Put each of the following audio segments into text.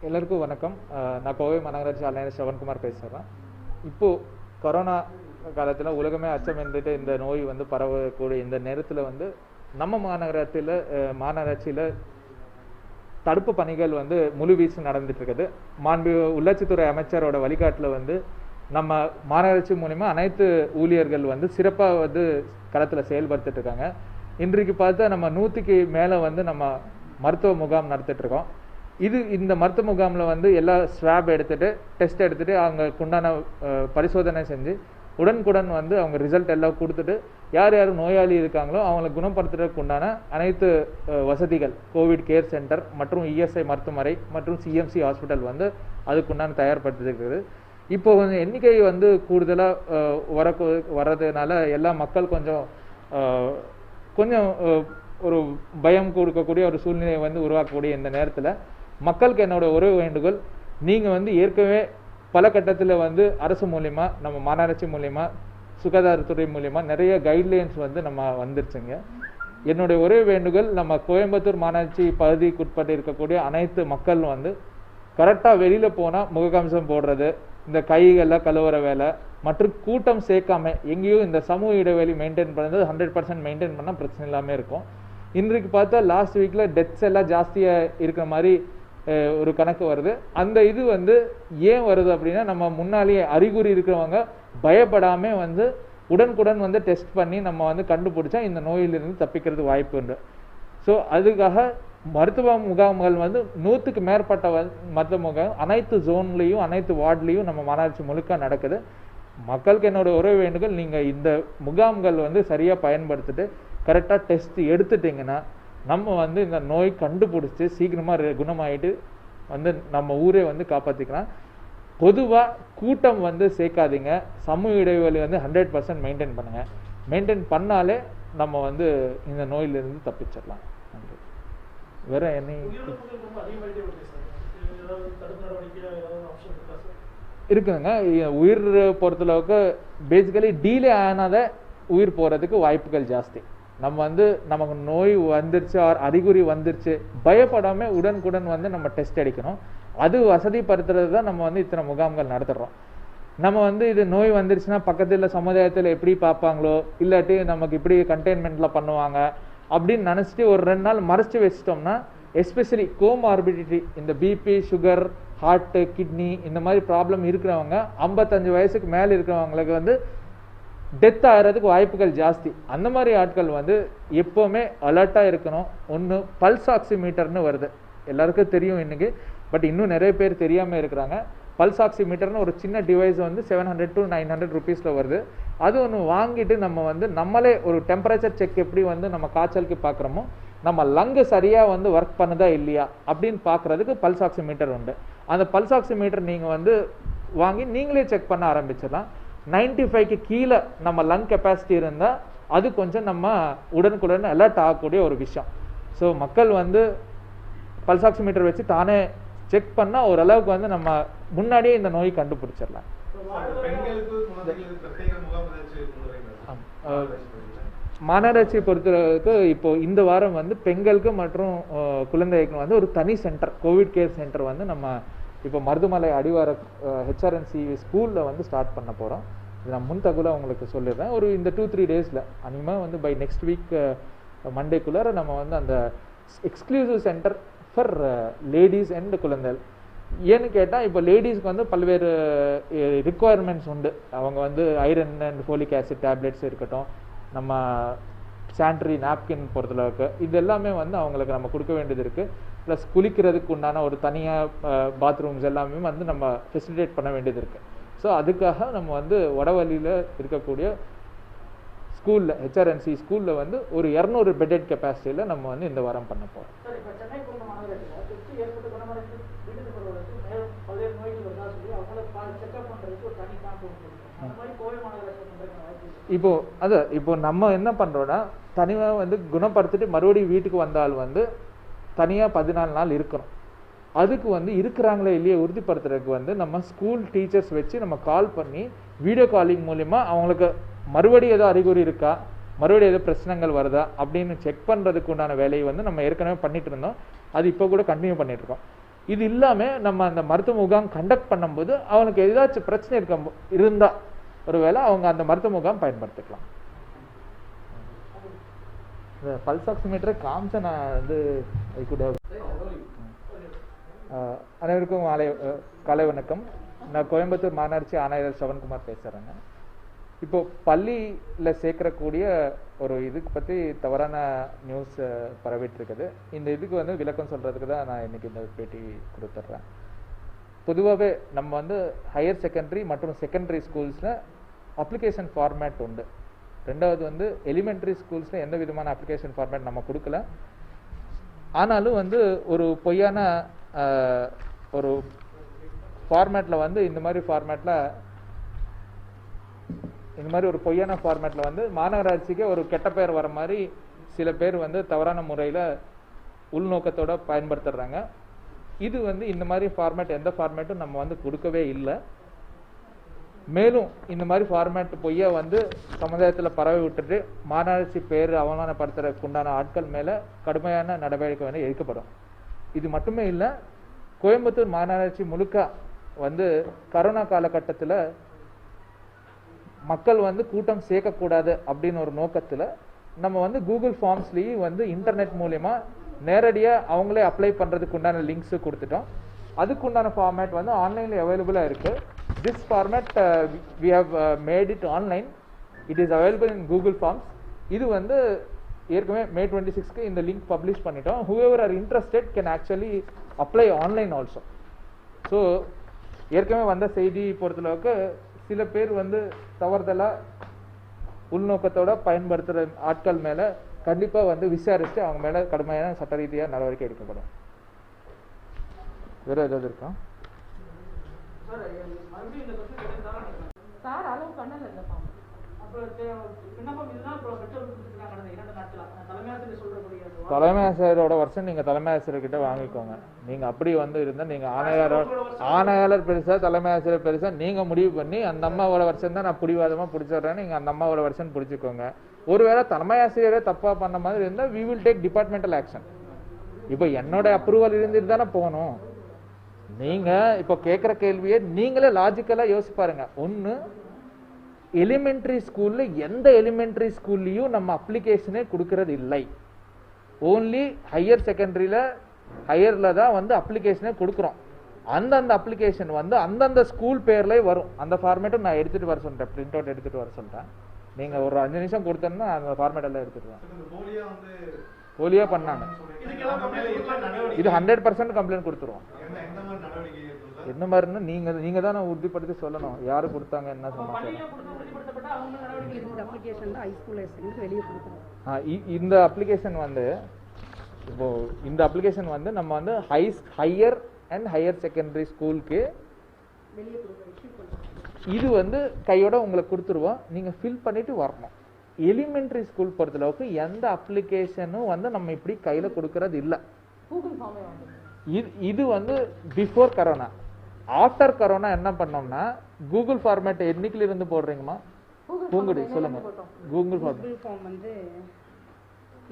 எல்லாருக்கும் வணக்கம். நான் கோவை மாநகராட்சி ஆணையர் ஸ்ரவன்குமார் பேசுகிறேன். இப்போது கொரோனா காலத்தில் உலகமே அச்சம் இருந்துட்டு இந்த நோய் வந்து பரவக்கூடிய இந்த நேரத்தில் வந்து நம்ம மாநகராட்சியில் தடுப்பு பணிகள் வந்து முழு வீச்சு நடந்துட்டு இருக்குது. மாண்பு உள்ளாட்சித்துறை அமைச்சரோட வழிகாட்டில் வந்து நம்ம மாநகராட்சி மூலிமா அனைத்து ஊழியர்கள் வந்து சிறப்பாக வந்து களத்தில் செயல்படுத்திட்டு இருக்காங்க. இன்றைக்கு பார்த்தா நம்ம 100க்கு மேலே வந்து நம்ம மருத்துவ முகாம் நடத்திட்டுருக்கோம். இந்த மருத்துவ முகாமில் வந்து எல்லா ஸ்வாப் எடுத்துகிட்டு டெஸ்ட் எடுத்துகிட்டு அவங்களுக்கு உண்டான பரிசோதனை செஞ்சு உடனுக்குடன் வந்து அவங்க ரிசல்ட் எல்லாம் கொடுத்துட்டு யார் யார் நோயாளி இருக்காங்களோ அவங்களை குணப்படுத்துறதுக்கு உண்டான அனைத்து வசதிகள் கோவிட் கேர் சென்டர் மற்றும் இஎஸ்ஐ மருத்துவமனை மற்றும் சிஎம்சி ஹாஸ்பிட்டல் வந்து அதுக்குண்டான தயார்படுத்திருக்குது. இப்போ கொஞ்சம் எண்ணிக்கை வந்து கூடுதலாக வர்றதுனால எல்லா மக்கள் கொஞ்சம் ஒரு பயம் கொடுக்கக்கூடிய ஒரு சூழ்நிலையை வந்து உருவாக்கக்கூடிய இந்த நேரத்தில் மக்களுக்கு என்னோட ஒரே வேண்டுகோள், நீங்கள் வந்து ஏற்கனவே பல கட்டத்தில் வந்து அரசு மூலிமா நம்ம மாநகராட்சி மூலிமா சுகாதாரத்துறை மூலிமா நிறைய கைட்லைன்ஸ் வந்து நம்ம வந்துருச்சுங்க. என்னுடைய ஒரே வேண்டுகோள், நம்ம கோயம்புத்தூர் மாநகராட்சி பகுதிக்குட்பட்டு இருக்கக்கூடிய அனைத்து மக்கள் வந்து கரெக்டாக வெளியில் போனால் முகக்கவசம் போடுறது, இந்த கைகள்லாம் கழுவுற வேலை மற்றும் கூட்டம் சேர்க்காம எங்கேயும் இந்த சமூக இடைவெளி மெயின்டைன் பண்ணுறது 100% மெயின்டைன் பண்ணால் பிரச்சனை இல்லாமல் இருக்கும். இன்றைக்கு பார்த்தா லாஸ்ட் வீக்கில் டெத்ஸ் எல்லாம் ஜாஸ்தியாக இருக்கிற மாதிரி ஒரு கணக்கு வருது. அந்த இது வந்து ஏன் வருது அப்படின்னா, நம்ம முன்னாலேயே அறிகுறி இருக்கிறவங்க பயப்படாமல் வந்து உடனுக்குடன் வந்து டெஸ்ட் பண்ணி நம்ம வந்து கண்டுபிடிச்சா இந்த நோயிலிருந்து தப்பிக்கிறது வாய்ப்பு உண்டு. ஸோ அதுக்காக மருத்துவ முகாம்கள் வந்து 100க்கு மேற்பட்ட மருத்துவ முகாம் அனைத்து ஜோன்லேயும் அனைத்து வார்டுலேயும் நம்ம மாநகராட்சி முழுக்க நடக்குது. மக்களுக்கு என்னோட ஒரே வேண்டுகோள், நீங்கள் இந்த முகாம்கள் வந்து சரியாக பயன்படுத்திட்டு கரெக்டாக டெஸ்ட் எடுத்துட்டிங்கன்னா நம்ம வந்து இந்த நோய் கண்டுபிடிச்சி சீக்கிரமாக குணமாயிட்டு வந்து நம்ம ஊரே வந்து காப்பாற்றிக்கலாம். பொதுவாக கூட்டம் வந்து சேர்க்காதீங்க, சமூக இடைவெளி வந்து 100% மெயின்டைன் பண்ணுங்கள். மெயின்டைன் பண்ணாலே நம்ம வந்து இந்த நோயிலிருந்து தப்பிச்சிடலாம். நன்றி. வேற என்ன இருக்குதுங்க? உயிர் பொறுத்தளவுக்கு பேசிக்கலி டீலே ஆனாத உயிர் போகிறதுக்கு வாய்ப்புகள் ஜாஸ்தி. நம்ம வந்து நமக்கு நோய் வந்துருச்சு அறிகுறி வந்துருச்சு பயப்படாமல் உடனுக்குடன் வந்து நம்ம டெஸ்ட் அடிக்கணும். அது வசதிப்படுத்துறது தான் நம்ம வந்து இத்தனை முகாம்கள் நடத்துகிறோம். நம்ம வந்து இது நோய் வந்துருச்சுன்னா பக்கத்தில் சமுதாயத்தில் எப்படி பார்ப்பாங்களோ இல்லாட்டி நமக்கு இப்படி கண்டெய்ன்மெண்ட்டில் பண்ணுவாங்க அப்படின்னு நினச்சிட்டு ஒரு 2 நாள் மறைச்சி வச்சிட்டோம்னா, எஸ்பெஷலி கோமார்பிடிட்டி இந்த பிபி சுகர் ஹார்ட்டு கிட்னி இந்த மாதிரி ப்ராப்ளம் இருக்கிறவங்க 55 வயசுக்கு மேலே இருக்கிறவங்களுக்கு வந்து டெத் ஆகிறதுக்கு வாய்ப்புகள் ஜாஸ்தி. அந்த மாதிரி ஆட்கள் வந்து எப்போவுமே அலர்ட்டாக இருக்கணும். ஒன்று பல்ஸ் ஆக்சிமீட்டர்னு வருது, எல்லாருக்கும் தெரியும் இன்றைக்கி, பட் இன்னும் நிறைய பேர் தெரியாமல் இருக்கிறாங்க. பல்ஸ் ஆக்சிமீட்டர்னு ஒரு சின்ன டிவைஸ் வந்து 700 to 900 rupees வருது. அது ஒன்று வாங்கிட்டு நம்ம வந்து நம்மளே ஒரு டெம்பரேச்சர் செக் எப்படி வந்து நம்ம காய்ச்சலுக்கு பார்க்குறோமோ நம்ம லங்கு சரியாக வந்து ஒர்க் பண்ணுதா இல்லையா அப்படின்னு பார்க்குறதுக்கு பல்ஸ் ஆக்சிமீட்டர் உண்டு. அந்த பல்ஸ் ஆக்சிமீட்டர் நீங்கள் வந்து வாங்கி நீங்களே செக் பண்ண ஆரம்பிச்சிடலாம். 95க்கு கீழே நம்ம லங் கெப்பாசிட்டி இருந்தால் அது கொஞ்சம் நம்ம உடனுக்குடன் அலர்ட் ஆகக்கூடிய ஒரு விஷயம். ஸோ மக்கள் வந்து பல்ஸ் ஆக்சிமீட்டர் வச்சு தானே செக் பண்ணால் ஓரளவுக்கு வந்து நம்ம முன்னாடியே இந்த நோய் கண்டுபிடிச்சிடலாம். மாநகராட்சி பொறுத்தளவுக்கு இப்போ இந்த வாரம் வந்து பெண்களுக்கு மற்றும் குழந்தைகளுக்கு வந்து ஒரு தனி சென்டர் கோவிட் கேர் சென்டர் வந்து நம்ம இப்போ மருதுமலை அடிவார HRNC ஸ்கூலில் வந்து ஸ்டார்ட் பண்ண போகிறோம். இது நான் முன் தகவலாக உங்களுக்கு சொல்லிடுறேன். ஒரு இந்த 2-3 டேஸில் அனிமேல் வந்து பை நெக்ஸ்ட் வீக் மண்டேக்குள்ளார நம்ம வந்து அந்த exclusive centre for ladies and குழந்தைகள். ஏன்னு கேட்டால் இப்போ லேடிஸ்க்கு வந்து பல்வேறு ரிக்குவயர்மெண்ட்ஸ் உண்டு. அவங்க வந்து iron and folic acid tablets இருக்கட்டும், நம்ம சானிட்டரி நாப்கின் பொறுத்தளவுக்கு இது எல்லாமே வந்து அவங்களுக்கு நம்ம கொடுக்க வேண்டியது இருக்குது. ப்ளஸ் குளிக்கிறதுக்கு உண்டான ஒரு தனியாக பாத்ரூம்ஸ் எல்லாமே வந்து நம்ம ஃபெசிலிட்டேட் பண்ண வேண்டியது இருக்குது. ஸோ அதுக்காக நம்ம வந்து வடவழியில் இருக்கக்கூடிய ஸ்கூலில் HRNC ஸ்கூலில் வந்து ஒரு 200 பெட்டட் கெப்பாசிட்டியில் நம்ம வந்து இந்த வாரம் பண்ண போகிறோம். இப்போ நம்ம என்ன பண்ணுறோன்னா, தனியாக வந்து குணப்படுத்திட்டு மறுபடியும் வீட்டுக்கு வந்தால் வந்து தனியாக 14 நாள் இருக்கணும். அதுக்கு வந்து இருக்கிறாங்களே இல்லையே உறுதிப்படுத்துறதுக்கு வந்து நம்ம ஸ்கூல் டீச்சர்ஸ் வச்சு நம்ம கால் பண்ணி வீடியோ காலிங் மூலிமா அவங்களுக்கு மறுபடியும் ஏதோ அறிகுறி இருக்கா, மறுபடியும் ஏதோ பிரச்சனைகள் வருதா அப்படின்னு செக் பண்ணுறதுக்கு உண்டான வேலையை வந்து நம்ம ஏற்கனவே பண்ணிட்டு இருந்தோம். அது இப்போ கூட கண்டினியூ பண்ணிட்டு இருக்கோம். இது இல்லாமல் நம்ம அந்த மருத்துவ முகாம் கண்டக்ட் பண்ணும்போது அவனுக்கு ஏதாச்சும் பிரச்சனை இருந்தால் ஒருவேளை அவங்க அந்த மருத்துவ முகாம் பயன்படுத்திக்கலாம். இந்த பல்ஸ் ஆக்சிமீட்டரை காமிச்சா நான் வந்து அனைவருக்கும் காலை வணக்கம். நான் கோயம்புத்தூர் மாநகராட்சி ஆணையர் சவன்குமார் பேசுகிறேங்க. இப்போ பள்ளியில் சேர்க்கக்கூடிய ஒரு இதுக்கு பற்றி தவறான நியூஸ் பரவிட்டு இருக்குது. இந்த இதுக்கு வந்து விளக்கம் சொல்கிறதுக்கு தான் நான் இன்னைக்கு இந்த பேட்டி கொடுத்துட்றேன். பொதுவாகவே நம்ம வந்து ஹையர் செகண்டரி மற்றும் செகண்டரி ஸ்கூல்ஸில் அப்ளிகேஷன் ஃபார்மேட் உண்டு. ரெண்டாவது வந்து எலிமெண்ட்ரி ஸ்கூல்ஸில் எந்த விதமான அப்ளிகேஷன் ஃபார்மேட் நம்ம கொடுக்கல. ஆனாலும் வந்து ஒரு பொய்யான ஒரு ஃபார்மேட்டில் வந்து இந்த மாதிரி ஒரு பொய்யான ஃபார்மேட்டில் வந்து மாநகராட்சிக்கு ஒரு கெட்ட பெயர் வர மாதிரி சில பேர் வந்து தவறான முறையில் உள்நோக்கத்தோடு பயன்படுத்துகிறாங்க. இது வந்து இந்த மாதிரி ஃபார்மேட் எந்த ஃபார்மேட்டும் நம்ம வந்து கொடுக்கவே இல்லை. மேலும் இந்த மாதிரி ஃபார்மேட் பொய்யா வந்து சமுதாயத்தில் பரவி விட்டுட்டு மாநகராட்சி பேர் அவமானப்படுத்துறதுக்கு உண்டான ஆட்கள் மேலே கடுமையான நடவடிக்கை வந்து எடுக்கப்படும். இது மட்டுமே இல்லை, கோயம்புத்தூர் மாநகராட்சி முழுக்க வந்து கரோனா காலகட்டத்தில் மக்கள் வந்து கூட்டம் சேர்க்கக்கூடாது அப்படின்னு ஒரு நோக்கத்தில் நம்ம வந்து கூகுள் ஃபார்ம்ஸ்லேயும் வந்து இன்டர்நெட் மூலயமா நேரடியாக அவங்களே அப்ளை பண்ணுறதுக்கு உண்டான லிங்க்ஸு கொடுத்துட்டோம். அதுக்கு உண்டான ஃபார்மேட் வந்து ஆன்லைனில் அவைலபிளாக இருக்குது. This format we have made it online. It is available in Google forms. இது வந்து ஏற்கனவே May 26க்கு இந்த லிங்க் பப்ளிஷ் பண்ணிட்டோம். Whoever are interested can actually apply online also. So ஏற்கனவே வந்த செய்தி பொறுத்தளவுக்கு சில பேர் வந்து தவறுதலாக உள்நோக்கத்தோட பயன்படுத்துகிற ஆட்கள் மேலே கண்டிப்பாக வந்து விசாரித்து அவங்க மேலே கடுமையான சட்ட ரீதியாக நடவடிக்கை எடுக்கப்படும். வேறு ஏதாவது இருக்கா? தலைமை ஆசிரியரோட வருஷம் நீங்க தலைமை ஆசிரியர்கிட்ட வாங்கிக்கோங்க. நீங்க அப்படி வந்து இருந்தா நீங்க ஆணையாளர் பெருசா தலைமை ஆசிரியர் பெருசா நீங்க முடிவு பண்ணி அந்த அம்மாவோட வருஷம் தான் நான் பிடிவாதமா பிடிச்சிடுறேன், நீங்க அந்த அம்மாவோட வருஷம் பிடிச்சிக்கோங்க. ஒருவேளை தலைமை ஆசிரியரே தப்பா பண்ண மாதிரி இருந்தா we will take departmental action. இப்போ என்னோட அப்ரூவல் இருந்துட்டு தானே போகணும். நீங்க இப்போ கேட்குற கேள்வியை நீங்களே லாஜிக்கலா யோசிச்சு பாருங்க. ஒன்று, எலிமெண்ட்ரி ஸ்கூல்ல எந்த எலிமெண்ட்ரி ஸ்கூல்லையும் நம்ம அப்ளிகேஷனே கொடுக்கறது இல்லை. ஓன்லி ஹையர் செகண்டரியில் ஹையரில் தான் வந்து அப்ளிகேஷனே கொடுக்குறோம். அந்தந்த அப்ளிகேஷன் வந்து அந்தந்த ஸ்கூல் பேர்லேயே வரும். அந்த ஃபார்மேட்டும் நான் எடுத்துகிட்டு வர சொல்கிறேன், பிரிண்ட் அவுட் எடுத்துகிட்டு வர சொல்கிறேன். நீங்கள் ஒரு 5 நிமிஷம் கொடுத்தோன்னா அந்த ஃபார்மேட் எல்லாம் எடுத்துகிட்டு வரேன். போலியாக பண்ணாங்க. இது 100% கம்ப்ளைண்ட் கொடுத்துருவோம். என்ன மாதிரின்னா நீங்கள் தான் உறுதிப்படுத்தி சொல்லணும் யாரு கொடுத்தாங்க என்ன சமாச்சாரம். இந்த அப்ளிகேஷன் வந்து இப்போ இந்த அப்ளிகேஷன் வந்து நம்ம வந்து ஹையர் அண்ட் ஹையர் செகண்டரி ஸ்கூலுக்கு இது வந்து கையோட உங்களுக்கு கொடுத்துருவோம். நீங்கள் ஃபில் பண்ணிட்டு வரணும். எலிமெண்ட்ரி ஸ்கூல் பொறுத்தளவுக்கு எந்த அப்ளிகேஷனும் வந்து நம்ம இப்படி கையில் கொடுக்கறது இல்லை. இது வந்து பிஃபோர் கரோனா. ஆஃப்டர் கரோனா என்ன பண்ணோம்னா கூகுள் ஃபார்மேட் என்னைக்குல இருந்து போடுறீங்கம்மா? பூங்குடி சொல்லுங்க. கூகுள் ஃபார்ம் வந்து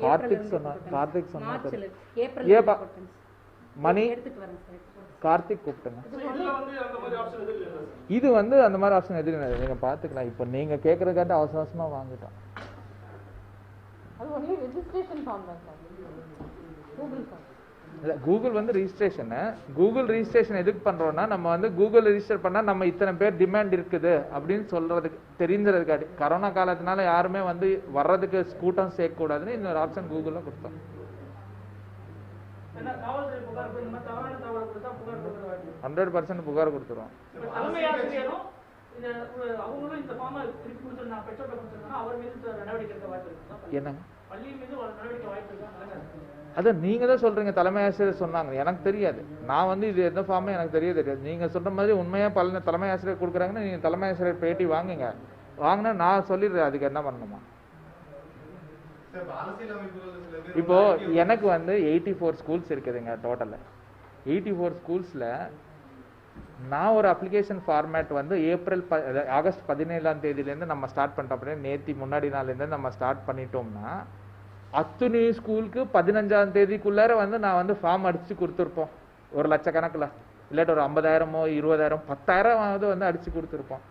கார்த்திக் சொன்னா மணி கார்த்திக் கூப்பிட்டுங்க. இது வந்து அந்த மாதிரி ஆப்ஷன் எதுவும் இல்லை, நீங்க பாத்துக்கலாம். இப்போ நீங்க கேட்கறதுக்காண்டி அவசர அவசரமா வாங்கிட்டோம். இல்லை, கூகுள் வந்து கூகுள் ரிஜிஸ்ட்ரேஷன் எதுக்கு பண்ணுறோன்னா நம்ம வந்து கூகுள் ரிஜிஸ்டர் பண்ணால் நம்ம இத்தனை பேர் டிமாண்ட் இருக்குது அப்படின்னு சொல்கிறதுக்கு தெரிஞ்சுறதுக்காடி. கரோனா காலத்தினால யாருமே வந்து வர்றதுக்கு கூட்டம் சேர்க்கக்கூடாதுன்னு இன்னொரு ஆப்ஷன் கூகுளில் கொடுத்தோம். 100% புகார் கொடுத்துருவோம். என்ன அதான் நீங்க தான் சொல்றீங்க, தலைமை ஆசிரியர் சொன்னாங்க. எனக்கு தெரியாது, நான் வந்து இது எந்த ஃபார்மே எனக்கு தெரியாது. நீங்க சொல்ற மாதிரி உண்மையா தலைமை ஆசிரியர் கொடுக்குறாங்கன்னா நீங்க தலைமை ஆசிரியர் பேட்டி வாங்கினா நான் சொல்லிடுறேன் அதுக்கு என்ன பண்ணணுமா. இப்போ எனக்கு வந்து 84 ஸ்கூல்ஸ் இருக்குதுங்க டோட்டல். 84 ஸ்கூல்ஸ்ல நான் ஒரு அப்ளிகேஷன் ஃபார்மேட் வந்து ஆகஸ்ட் 17ஆம் தேதியிலேருந்து நம்ம ஸ்டார்ட் பண்ணிட்டோம். அப்படியே நேற்று முன்னாடி நாள்லேருந்து நம்ம ஸ்டார்ட் பண்ணிட்டோம்னா அத்துணை ஸ்கூலுக்கு 15ஆம் தேதிக்குள்ளார வந்து நான் வந்து ஃபார்ம் அடிச்சு கொடுத்துருப்போம். ஒரு லட்சக்கணக்கில், இல்லாட்டி ஒரு 50,000 20,000 10,000 வந்து அடிச்சு கொடுத்துருப்போம்,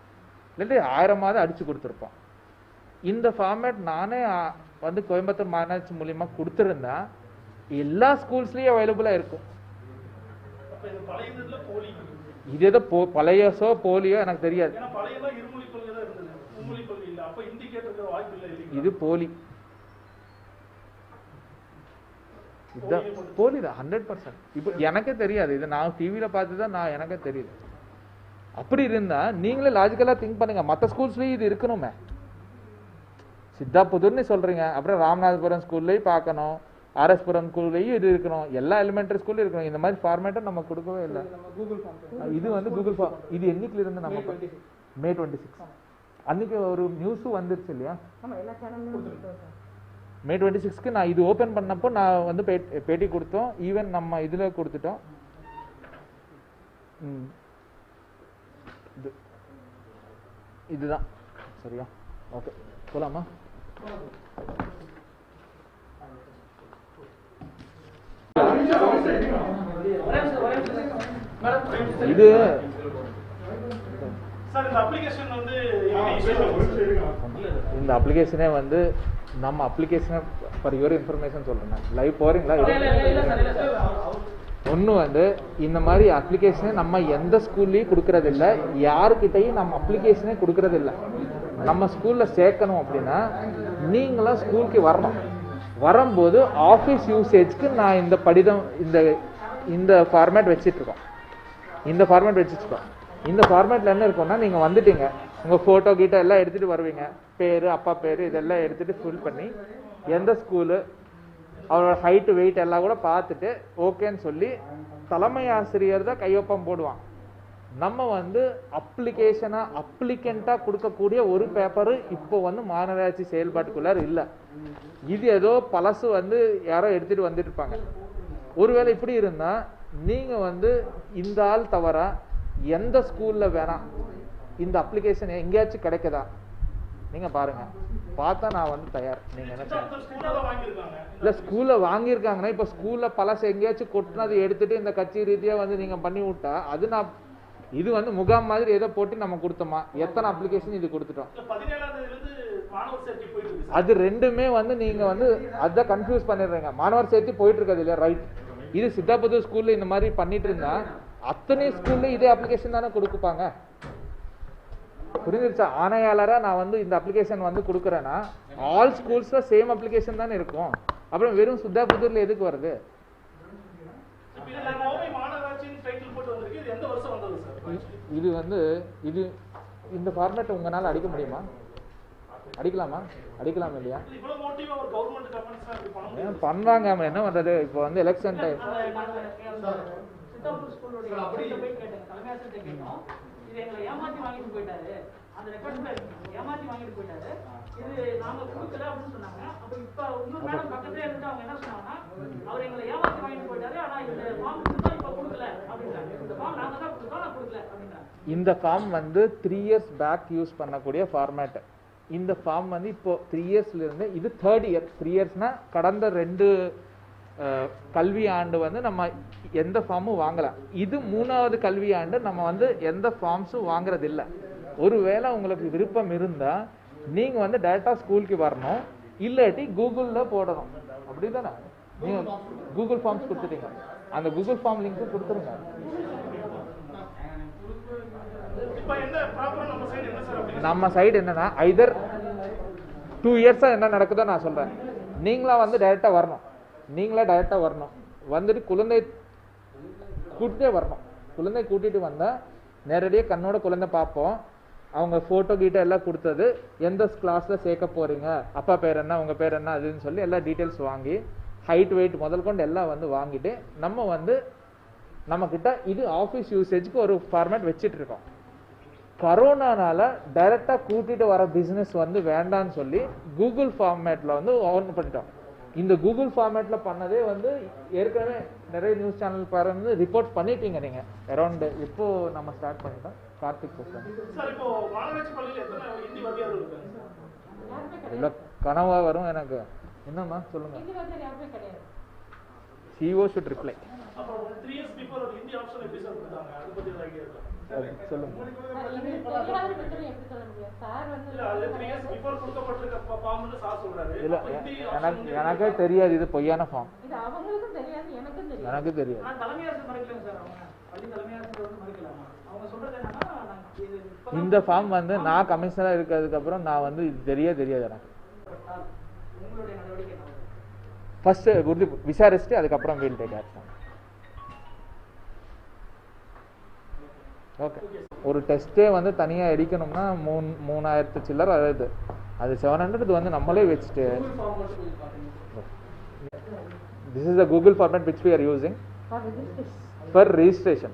இல்லாட்டி 1000 அடிச்சு கொடுத்துருப்போம். இந்த ஃபார்மேட் நானே வந்து கோயம்புத்தூர் மாநகராட்சி மூலியமா கொடுத்துருந்தா எல்லா ஸ்கூல்ஸ்லயும் அவைலபிளா இருக்கும். இது ஏதோ பழையசோ போலியோ எனக்கு தெரியாது, இது போலி, இதுதான் போலி தான் 100%. இப்போ எனக்கே தெரியாது, இது நான் டிவியில பார்த்து தான் நான் எனக்கே தெரியுது. அப்படி இருந்தா நீங்களே லாஜிக்கலா திங்க் பண்ணுங்க, மற்ற ஸ்கூல்ஸ்லயும் இது இருக்கணுமே. சித்தாபுதூர்னு சொல்றீங்க, அப்புறம் ராமநாதபுரம் ஸ்கூல்லையும் பார்க்கணும், ஆர்எஸ்புரம் ஸ்கூல்லையும் இது இருக்கணும், எல்லா எலிமெண்டரி ஸ்கூல்லையும் இருக்கணும். இந்த மாதிரி ஃபார்மேட்டை நம்ம கொடுக்கவே இல்லை. இது வந்து கூகுள் ஃபார்ம். இது என்னைக்குல இருந்து நம்ம May 26 அன்னைக்கு ஒரு நியூஸும் வந்துருச்சு இல்லையா? May 26க்கு நான் இது ஓபன் பண்ணப்போ நான் வந்து பேட்டி கொடுத்தோம், ஈவன் நம்ம இதுல கொடுத்துட்டோம். இதுதான் சரியா? ஓகே, போலாமா? இது இந்த அப்ளிகேஷனே வந்து நம்ம அப்ளிகேஷனை ஃபார் யுவர் இன்ஃபர்மேஷன் சொல்றேன். லைவ் போறீங்களா? ஒன்று வந்து இந்த மாதிரி அப்ளிகேஷனே நம்ம எந்த ஸ்கூல்லையும் கொடுக்கறது இல்லை, யாருக்கிட்டையும் நம்ம அப்ளிகேஷனே கொடுக்கறது இல்லை. நம்ம ஸ்கூல்ல சேர்க்கணும் அப்படின்னா நீங்களா ஸ்கூலுக்கு வரணும். வரும்போது ஆஃபீஸ் யூசேஜ்க்கு நான் இந்த படிதம் இந்த ஃபார்மேட் வச்சுட்டு இருக்கோம். இந்த ஃபார்மேட்ல என்ன இருக்கும்னா, நீங்க வந்துட்டீங்க, உங்க போட்டோ கீட்டோ எல்லாம் எடுத்துட்டு வருவீங்க, பேரு அப்பா பேரு இதெல்லாம் எடுத்துட்டு ஃபில் பண்ணி எந்த ஸ்கூலு அவரோட ஹைட்டு வெயிட் எல்லாம் கூட பார்த்துட்டு ஓகேன்னு சொல்லி தலைமை ஆசிரியர் தான் கையொப்பம் போடுவான். நம்ம வந்து அப்ளிகண்டா கொடுக்கக்கூடிய ஒரு பேப்பரு இப்போ வந்து மாநகராட்சி செயல்பாட்டுக்குள்ளார் இல்லை. இது ஏதோ பழசு வந்து யாரோ எடுத்துட்டு வந்துட்டு இருப்பாங்க. ஒருவேளை இப்படி இருந்தா நீங்க வந்து இந்த ஆள் தவிர எந்த ஸ்கூல்ல வேணாம் இந்த அப்ளிகேஷன் எங்கேயாச்சும் கிடைக்குதா நீங்க பாருங்க. பார்த்தா நான் வந்து தயார். நீங்க என்ன இல்ல ஸ்கூல்ல வாங்கியிருக்காங்கன்னா, இப்ப ஸ்கூல்ல பழசு எங்கேயாச்சும் கொட்டினது எடுத்துட்டு இந்த கட்சி ரீதியா வந்து நீங்க பண்ணி விட்டா அது நான் இது வந்து முகாம் மாதிரி ஏதோ போட்டு நம்ம கொடுத்தோமா? எத்தனை அப்ளிகேஷன் இது கொடுத்துட்டோம். அது ரெண்டுமே வந்து நீங்க வந்து அதான் கன்ஃபியூஸ் பண்ணிடுறீங்க. மாணவர் சேர்த்து போயிட்டு இருக்காது இல்லையா? ரைட். இது சித்தாபுதூர் ஸ்கூல்ல இந்த மாதிரி பண்ணிட்டு இருந்தா அத்தனை ஸ்கூல்ல இதே அப்ளிகேஷன் தானே கொடுப்பாங்க. புரிஞ்சிருச்சா? ஆணையாளரா நான் வந்து இந்த அப்ளிகேஷன் வந்து கொடுக்குறேன்னா ஆல் ஸ்கூல்ஸ்ல சேம் அப்ளிகேஷன் தானே இருக்கும். அப்புறம் வெறும் சித்தாபுதூர்ல எதுக்கு வருது? இது வந்து இது இந்த ஃபார்மேட் உங்களால அடிக்க முடியுமா? அடிக்கலாமா? அடிக்கலாம் இல்லையா? பண்றாங்க. என்ன பண்றது? இப்போ வந்து எலெக்ஷன் டைம். இந்த ஃபார்ம் வந்து 3 years பேக் யூஸ் பண்ணக்கூடிய ஃபார்மேட். இந்த ஃபார்ம் வந்து இப்போ 3 yearsல இருந்து இது 3rd year. 3 yearsனா கடந்த 2 கல்வி ஆண்டு வந்து நம்ம எந்த ஃபார்மும் வாங்கலாம். இது 3வது கல்வி ஆண்டு நம்ம வந்து எந்த ஃபார்ம்ஸும் வாங்குறது இல்லை. ஒருவேளை உங்களுக்கு விருப்பம் இருந்தா நீங்க வந்து டைரக்டா ஸ்கூலுக்கு வரணும், இல்லாட்டி கூகுள்ல போடணும். அப்படிதானே? நீங்க கூகுள் ஃபார்ம்ஸ் கொடுத்துட்டீங்க, அந்த கூகுள் ஃபார்ம் லிங்க் கொடுத்துருங்க. நம்ம சைடு என்னன்னா ஐதர் 2 years என்ன நடக்குதோ நான் சொல்றேன். நீங்களா வந்து டைரக்டா வரணும். வந்துட்டு குழந்தை கூட்டிட்டே வரணும். குழந்தை கூட்டிட்டு வந்தா நேரடியாக கண்ணோட குழந்தை பார்ப்போம். அவங்க போட்டோ கீட்டோ எல்லாம் கொடுத்தது, எந்த கிளாஸ்ல சேர்க்க போறீங்க, அப்பா பேர் என்ன, உங்க பேர் என்ன, அதுன்னு சொல்லி எல்லா டீட்டெயில்ஸ் வாங்கி ஹைட் வெயிட் முதல் கொண்டு எல்லாம் வந்து வாங்கிட்டு நம்ம வந்து நம்ம கிட்ட இது ஆஃபீஸ் யூசேஜ்க்கு ஒரு ஃபார்மேட் வச்சுட்டு இருக்கோம். கரோனானால டைரக்டா கூட்டிட்டு வர பிசினஸ் வந்து வேண்டான்னு சொல்லி கூகுள் ஃபார்மேட்ல வந்து ஓன் பண்ணிட்டோம். இந்த கூகுள் ஃபார்மேட்ல பண்ணதே வந்து ஏற்கனவே நிறைய நியூஸ் சேனல் பாருங்க ரிப்போர்ட் பண்ணிட்டீங்க நீங்க. அரௌண்ட் இப்போ நம்ம ஸ்டார்ட் பண்ணிட்டோம். கார்த்திக் இல்ல கனவா வரும் எனக்கு. என்னம்மா சொல்லுங்க. CEO should reply. இப்படி ஆப்ஷன் எப்படி சார் கொடுத்தாங்க? அதை பத்தி ஒரு ஐடியா இருக்கா? சொல்லுங்க. எனக்கே தெரியாது, இது பொய்யான ஃபார்ம். எனக்கு தெரியாது. இந்த ஃபார்ம் வந்து நான் கமிஷனரா இருக்கிறதுக்கு அப்புறம் நான் வந்து இது தெரியாது எனக்கு. ஃபர்ஸ்ட் உறுதி விசாரிச்சுட்டு அதுக்கப்புறம் வீல் டேக் ஆக்ஷன். ஓகே. ஒரு டெஸ்ட்டே வந்து தனியாக எடுக்கணும்னா 3000 சில்லர் வருது. அது 700 வந்து நம்மளே வச்சுட்டு this is the Google format which we are using for registration.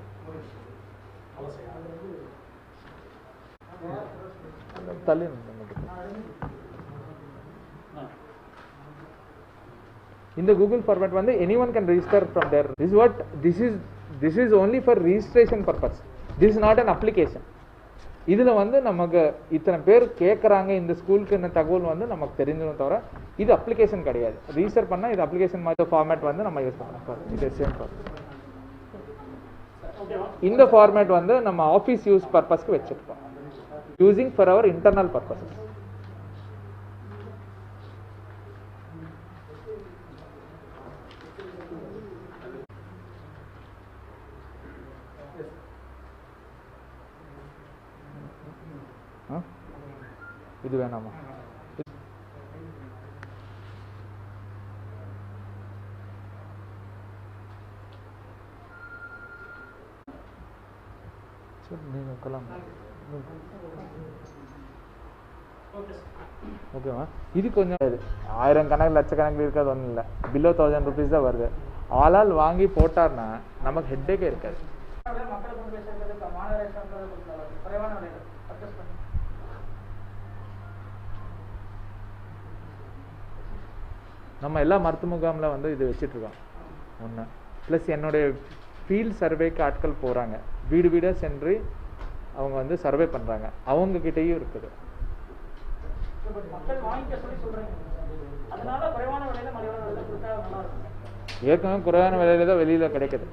In the Google format வந்து anyone can register from there. This is only for registration purpose. This is not an application. இதில் வந்து நமக்கு இத்தனை பேர் கேட்குறாங்க இந்த ஸ்கூலுக்கு இந்த தகவல் வந்து நமக்கு தெரிஞ்சிடும் தவிர இது அப்ளிகேஷன் கிடையாது. ரிஜிஸ்டர் பண்ணால் இது அப்ளிகேஷன் மாதிரி ஃபார்மேட் வந்து நம்ம யூஸ் பண்ணலாம். இது சேம் ஃபார்மேட். இந்த ஃபார்மேட் வந்து நம்ம ஆஃபீஸ் யூஸ் பர்பஸ்க்கு வச்சுருக்கோம். Using for our internal purposes. இது வேணாமா? நீங்கள் கிளம்ப. ஓகேவா? இது கொஞ்சம் 1000 கணக்கு லட்சக்கணக்கில் இருக்கிறது ஒன்றும் இல்லை. பிலோ 1000 rupees தான் வருது. ஆளால் வாங்கி போட்டார்னா நமக்கு ஹெட்டேக்கே இருக்காது. நம்ம எல்லா மருத்துவ முகாமில் வந்து இது வச்சிட்ருக்கோம் ஒன்று. ப்ளஸ் என்னுடைய ஃபீல்ட் சர்வேக்கு ஆட்கள் போகிறாங்க, வீடு வீடாக சென்று அவங்க வந்து சர்வே பண்ணுறாங்க, அவங்கக்கிட்டேயும் இருக்குது. ஏற்கனவே குறைவான விலையில தான் வெளியில் கிடைக்குது.